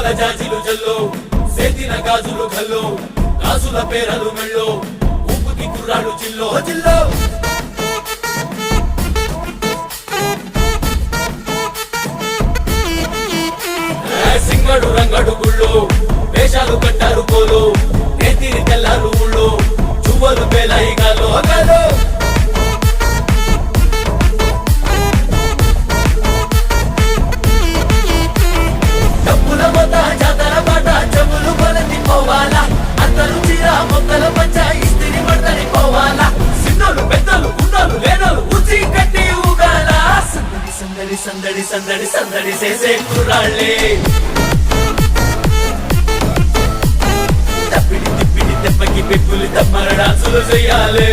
ముత్యాల జాజిలు జల్లో సేతిన గాజులు గల్లో గాజుల పేరలు మెళ్ళో ఊపుకి కుర్రాడు జిల్లో జిల్లో సింగడు రంగడు గుళ్ళో వేషాలు కట్టారు కోలో నేతిరి తెల్లారు ఊళ్ళో చువ్వలు పేలాయి గాలో గాలో డబ్బుల మొత్త జాతర పాట చెవులు కొలతి పోవాలా అందరూ చీర మొక్కల పంచ ఇస్తిరి పడతని పోవాలా సిన్నోలు పెద్దలు ఉన్నోలు లేనోలు ఉచి కట్టి ఊగాల సందడి సందడి సందడి సందడి చేసే కుర్రాళ్ళే తప్పిడి తిప్పిడి తెప్పకి పెప్పులు తమ్మర డాన్సులు చెయ్యాలి